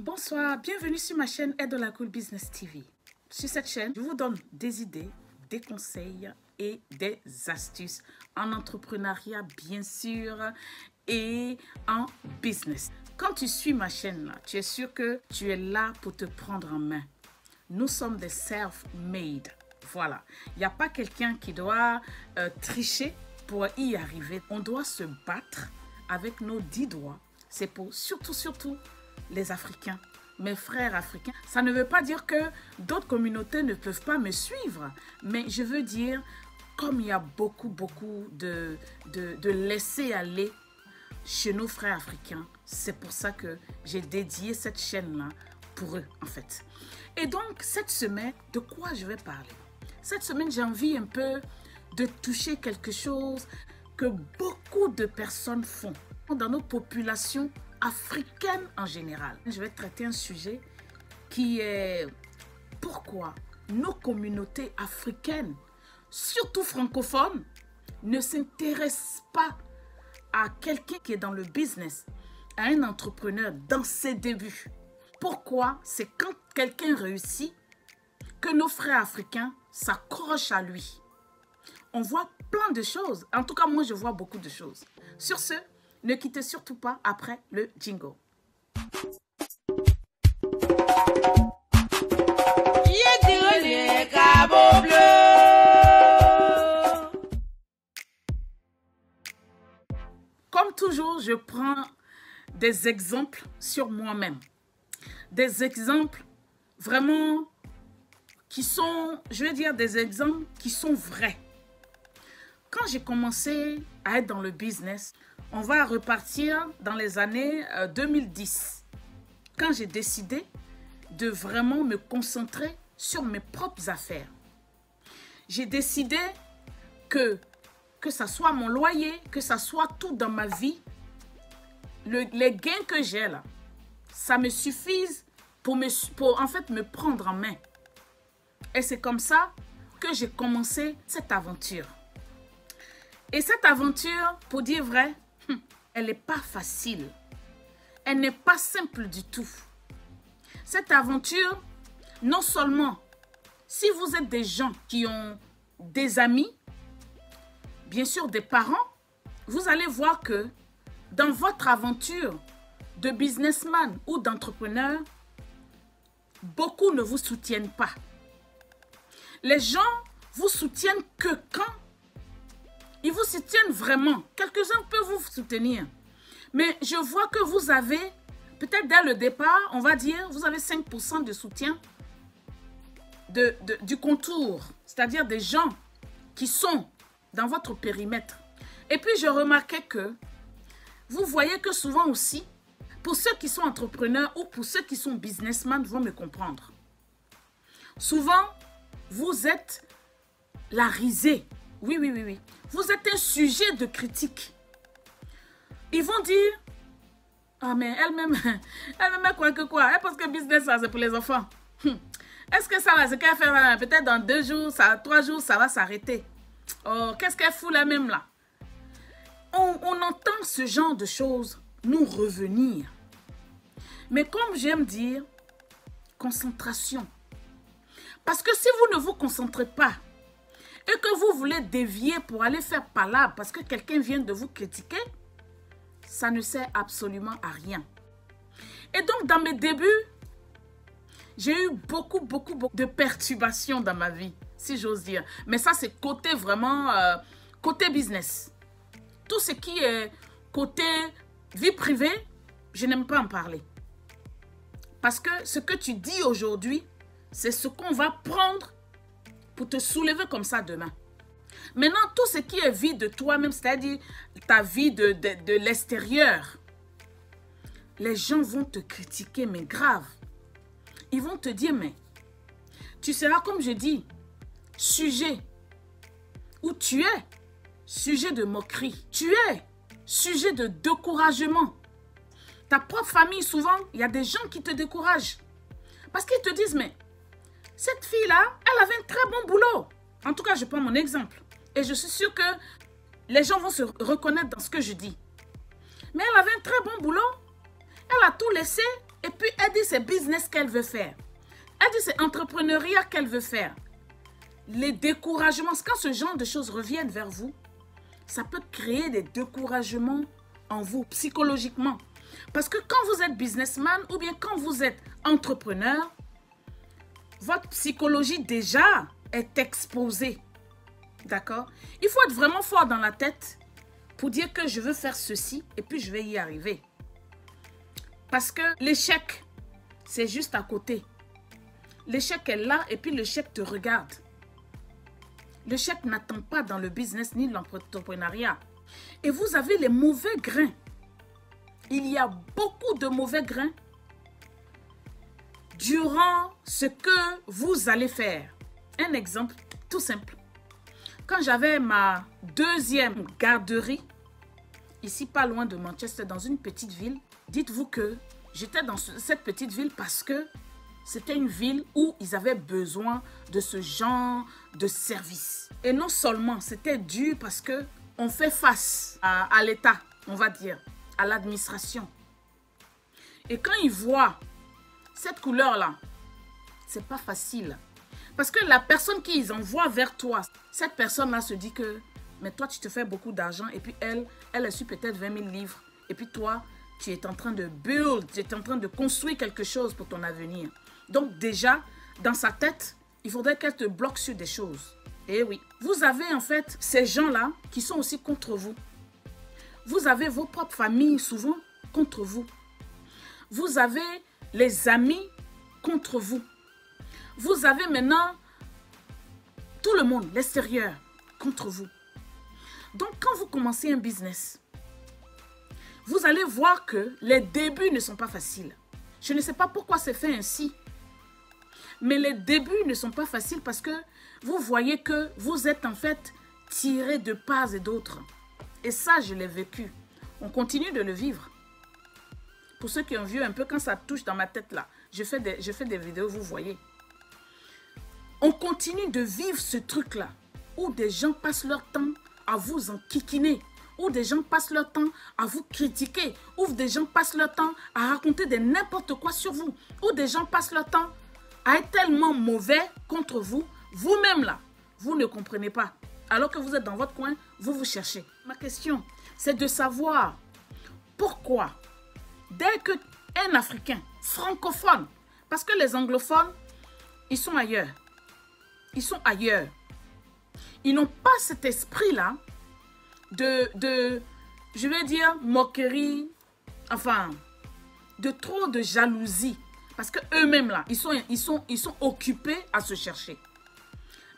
Bonsoir, bienvenue sur ma chaîne Aide la Cool Business TV. Sur cette chaîne, je vous donne des idées, des conseils et des astuces en entrepreneuriat bien sûr et en business. Quand tu suis ma chaîne là, tu es sûr que tu es là pour te prendre en main. Nous sommes des self-made. Voilà, il n'y a pas quelqu'un qui doit tricher pour y arriver. On doit se battre avec nos 10 doigts. C'est pour surtout les Africains, mes frères africains. Ça ne veut pas dire que d'autres communautés ne peuvent pas me suivre, mais je veux dire, comme il y a beaucoup de laisser aller chez nos frères africains, c'est pour ça que j'ai dédié cette chaîne-là pour eux, en fait. Et donc, cette semaine, de quoi je vais parler? Cette semaine, j'ai envie un peu de toucher quelque chose que beaucoup de personnes font dans nos populations africaines en général. Je vais traiter un sujet qui est pourquoi nos communautés africaines, surtout francophones, ne s'intéressent pas à quelqu'un qui est dans le business, à un entrepreneur dans ses débuts. Pourquoi c'est quand quelqu'un réussit que nos frères africains s'accrochent à lui. On voit plein de choses. En tout cas, moi, je vois beaucoup de choses. Sur ce, ne quittez surtout pas après le jingle. Comme toujours, je prends des exemples sur moi-même. Des exemples vraiment qui sont, je vais dire des exemples qui sont vrais. Quand j'ai commencé à être dans le business, on va repartir dans les années 2010. Quand j'ai décidé de vraiment me concentrer sur mes propres affaires. J'ai décidé que ça soit mon loyer, que ça soit tout dans ma vie, les gains que j'ai là, ça me suffise pour en fait me prendre en main. Et c'est comme ça que j'ai commencé cette aventure. Et cette aventure, pour dire vrai, elle n'est pas facile. Elle n'est pas simple du tout. Cette aventure, non seulement, si vous êtes des gens qui ont des amis, bien sûr des parents, vous allez voir que dans votre aventure de businessman ou d'entrepreneur, beaucoup ne vous soutiennent pas. Les gens vous soutiennent que quand ils vous soutiennent vraiment. Quelques-uns peuvent vous soutenir. Mais je vois que vous avez, peut-être dès le départ, on va dire, vous avez 5% de soutien du contour. C'est-à-dire des gens qui sont dans votre périmètre. Et puis, je remarquais que vous voyez que souvent aussi, pour ceux qui sont entrepreneurs ou pour ceux qui sont businessmen, vont me comprendre. Souvent, vous êtes la risée. Oui. Vous êtes un sujet de critique. Ils vont dire, ah mais elle-même quoi que quoi. Elle pense que business, ça c'est pour les enfants. Est-ce que ça va, c'est qu'elle fait peut-être dans 2 jours, 3 jours, ça va s'arrêter. Oh, qu'est-ce qu'elle fout là même là? On entend ce genre de choses nous revenir. Mais comme j'aime dire, concentration. Parce que si vous ne vous concentrez pas, et que vous voulez dévier pour aller faire palabre parce que quelqu'un vient de vous critiquer, ça ne sert absolument à rien. Et donc, dans mes débuts, j'ai eu beaucoup de perturbations dans ma vie, si j'ose dire. Mais ça, c'est côté vraiment, côté business. Tout ce qui est côté vie privée, je n'aime pas en parler. Parce que ce que tu dis aujourd'hui, c'est ce qu'on va prendre pour te soulever comme ça demain. Maintenant, tout ce qui est vie de toi-même, c'est-à-dire ta vie de l'extérieur, les gens vont te critiquer, mais grave. Ils vont te dire, mais tu seras, comme je dis, sujet où tu es, sujet de moquerie. Tu es sujet de découragement. Ta propre famille, souvent, il y a des gens qui te découragent. Parce qu'ils te disent, mais cette fille-là, elle avait un très bon boulot. En tout cas, je prends mon exemple. Et je suis sûre que les gens vont se reconnaître dans ce que je dis. Mais elle avait un très bon boulot. Elle a tout laissé et Et puis, elle dit c'est business qu'elle veut faire. Elle dit c'est entrepreneuriat qu'elle veut faire. Les découragements, quand ce genre de choses reviennent vers vous, ça peut créer des découragements en vous, psychologiquement. Parce que quand vous êtes businessman ou bien quand vous êtes entrepreneur, votre psychologie déjà est exposée. D'accord? Il faut être vraiment fort dans la tête pour dire que je veux faire ceci et puis je vais y arriver. Parce que l'échec, c'est juste à côté. L'échec est là et puis l'échec te regarde. L'échec n'attend pas dans le business ni l'entrepreneuriat. Et vous avez les mauvais grains. Il y a beaucoup de mauvais grains durant ce que vous allez faire. Un exemple tout simple. Quand j'avais ma deuxième garderie, ici pas loin de Manchester, dans une petite ville, dites-vous que j'étais dans cette petite ville parce que c'était une ville où ils avaient besoin de ce genre de service. Et non seulement c'était dû parce que on fait face à l'État, on va dire, à l'administration. Et quand ils voient cette couleur-là, c'est pas facile. Parce que la personne qu'ils envoient vers toi, cette personne-là se dit que, mais toi, tu te fais beaucoup d'argent et puis elle a su peut-être 20 000 livres. Et puis toi, tu es en train de build, tu es en train de construire quelque chose pour ton avenir. Donc déjà, dans sa tête, il faudrait qu'elle te bloque sur des choses. Et oui, vous avez en fait ces gens-là qui sont aussi contre vous. Vous avez vos propres familles souvent contre vous. Vous avez les amis contre vous. Vous avez maintenant tout le monde, l'extérieur, contre vous. Donc quand vous commencez un business, vous allez voir que les débuts ne sont pas faciles. Je ne sais pas pourquoi c'est fait ainsi. Mais les débuts ne sont pas faciles parce que vous voyez que vous êtes en fait tiré de part et d'autre. Et ça, je l'ai vécu. On continue de le vivre. Pour ceux qui ont vu un peu, quand ça touche dans ma tête là, je fais des vidéos, vous voyez. On continue de vivre ce truc-là, où des gens passent leur temps à vous enquiquiner, où des gens passent leur temps à vous critiquer, où des gens passent leur temps à raconter de n'importe quoi sur vous, où des gens passent leur temps à être tellement mauvais contre vous, vous-même là, vous ne comprenez pas. Alors que vous êtes dans votre coin, vous vous cherchez. Ma question, c'est de savoir pourquoi, dès qu'un Africain francophone, parce que les anglophones, ils sont ailleurs. Ils sont ailleurs. Ils n'ont pas cet esprit-là de, je vais dire, moquerie, enfin, de trop de jalousie. Parce qu'eux-mêmes, là, ils sont occupés à se chercher.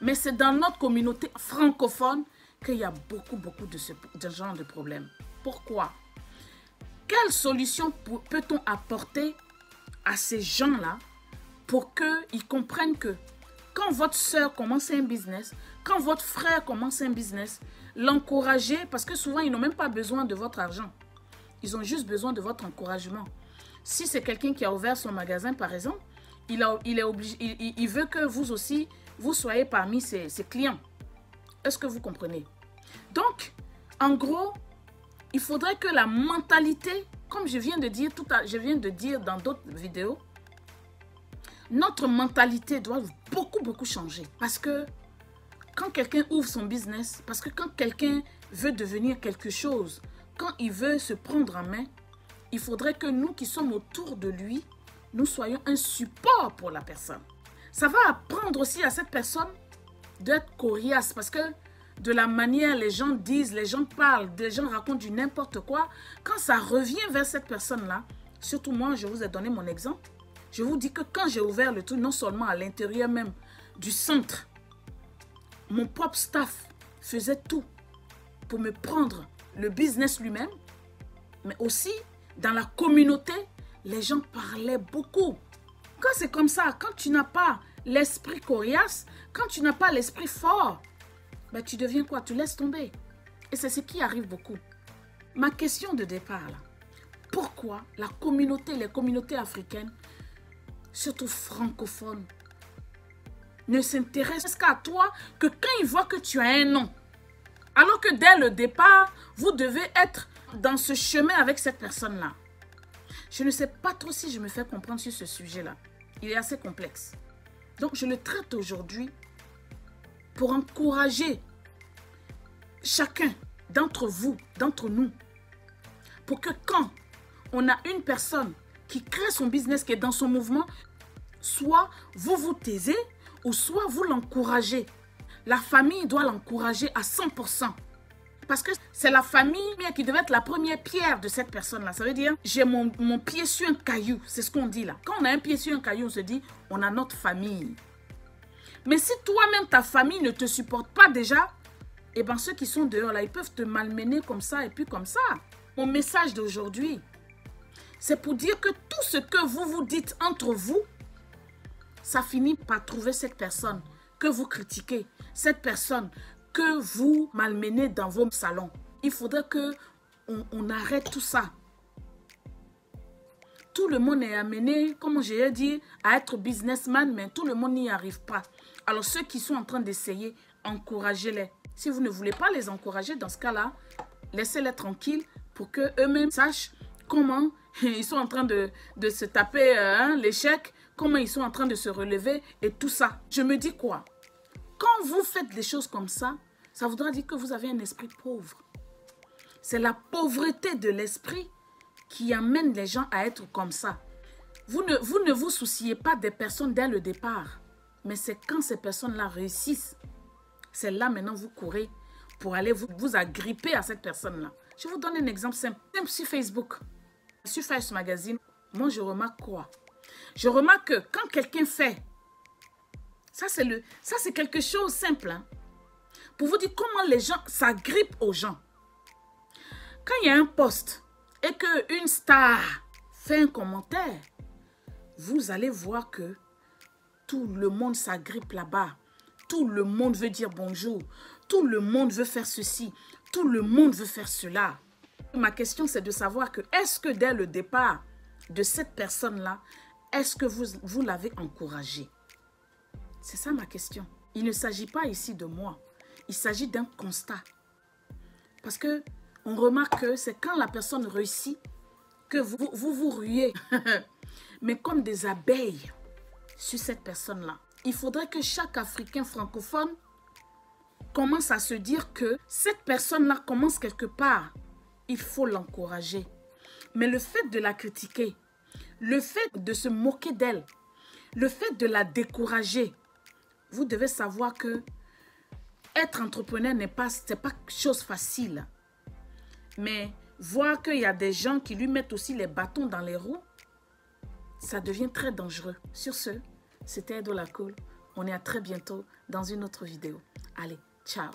Mais c'est dans notre communauté francophone qu'il y a beaucoup de ce genre de problèmes. Pourquoi? Quelle solution peut-on apporter à ces gens-là pour qu'ils comprennent que quand votre soeur commence un business, quand votre frère commence un business, l'encourager, parce que souvent, ils n'ont même pas besoin de votre argent. Ils ont juste besoin de votre encouragement. Si c'est quelqu'un qui a ouvert son magasin, par exemple, il veut que vous aussi, vous soyez parmi ses clients. Est-ce que vous comprenez? Donc, en gros, il faudrait que la mentalité, comme je viens de dire dans d'autres vidéos, notre mentalité doit beaucoup changer. Parce que quand quelqu'un ouvre son business, parce que quand quelqu'un veut devenir quelque chose, quand il veut se prendre en main, il faudrait que nous qui sommes autour de lui, nous soyons un support pour la personne. Ça va apprendre aussi à cette personne d'être coriace parce que de la manière les gens disent, les gens parlent, les gens racontent du n'importe quoi, quand ça revient vers cette personne-là, surtout moi, je vous ai donné mon exemple, je vous dis que quand j'ai ouvert le truc, non seulement à l'intérieur même du centre, mon propre staff faisait tout pour me prendre le business lui-même, mais aussi dans la communauté, les gens parlaient beaucoup. Quand c'est comme ça, quand tu n'as pas l'esprit coriace, quand tu n'as pas l'esprit fort, ben tu deviens quoi? Tu laisses tomber. Et c'est ce qui arrive beaucoup. Ma question de départ, là, pourquoi la communauté, les communautés africaines, surtout francophones, ne s'intéressent qu'à toi que quand ils voient que tu as un nom? Alors que dès le départ, vous devez être dans ce chemin avec cette personne-là. Je ne sais pas trop si je me fais comprendre sur ce sujet-là. Il est assez complexe. Donc, je le traite aujourd'hui pour encourager chacun d'entre vous, d'entre nous, pour que quand on a une personne qui crée son business, qui est dans son mouvement, soit vous vous taisez ou soit vous l'encouragez. La famille doit l'encourager à 100%. Parce que c'est la famille qui devait être la première pierre de cette personne-là. Ça veut dire, j'ai mon pied sur un caillou. C'est ce qu'on dit là. Quand on a un pied sur un caillou, on se dit, on a notre famille. Mais si toi-même, ta famille ne te supporte pas déjà, eh bien ceux qui sont dehors là, ils peuvent te malmener comme ça et puis comme ça. Mon message d'aujourd'hui, c'est pour dire que tout ce que vous vous dites entre vous, ça finit par trouver cette personne que vous critiquez, cette personne que vous malmenez dans vos salons. Il faudrait qu'on arrête tout ça. Tout le monde est amené, comme j'ai dit, à être businessman, mais tout le monde n'y arrive pas. Alors ceux qui sont en train d'essayer, encouragez-les. Si vous ne voulez pas les encourager, dans ce cas-là, laissez-les tranquilles pour qu'eux-mêmes sachent comment ils sont en train de se taper l'échec, comment ils sont en train de se relever et tout ça. Je me dis quoi? Quand vous faites des choses comme ça, ça voudra dire que vous avez un esprit pauvre. C'est la pauvreté de l'esprit qui amène les gens à être comme ça. Vous ne vous souciez pas des personnes dès le départ. Mais c'est quand ces personnes-là réussissent. C'est là maintenant vous courez pour aller vous agripper à cette personne-là. Je vous donne un exemple simple. Simple sur Facebook. Sur Face Magazine, moi je remarque quoi? Je remarque que quand quelqu'un fait, ça c'est quelque chose de simple. Hein? Pour vous dire comment les gens s'agrippent aux gens. Quand il y a un post et qu'une star fait un commentaire, vous allez voir que tout le monde s'agrippe là-bas. Tout le monde veut dire bonjour. Tout le monde veut faire ceci. Tout le monde veut faire cela. Ma question, c'est de savoir que est-ce que dès le départ de cette personne-là, est-ce que vous l'avez encouragée? C'est ça ma question. Il ne s'agit pas ici de moi. Il s'agit d'un constat. Parce que on remarque que c'est quand la personne réussit que vous ruez. Mais comme des abeilles sur cette personne-là. Il faudrait que chaque Africain francophone commence à se dire que cette personne-là commence quelque part. Il faut l'encourager. Mais le fait de la critiquer, le fait de se moquer d'elle, le fait de la décourager, vous devez savoir que être entrepreneur c'est pas chose facile. Mais voir qu'il y a des gens qui lui mettent aussi les bâtons dans les roues, ça devient très dangereux. Sur ce, c'était Edo La Cool. On est à très bientôt dans une autre vidéo. Allez, ciao!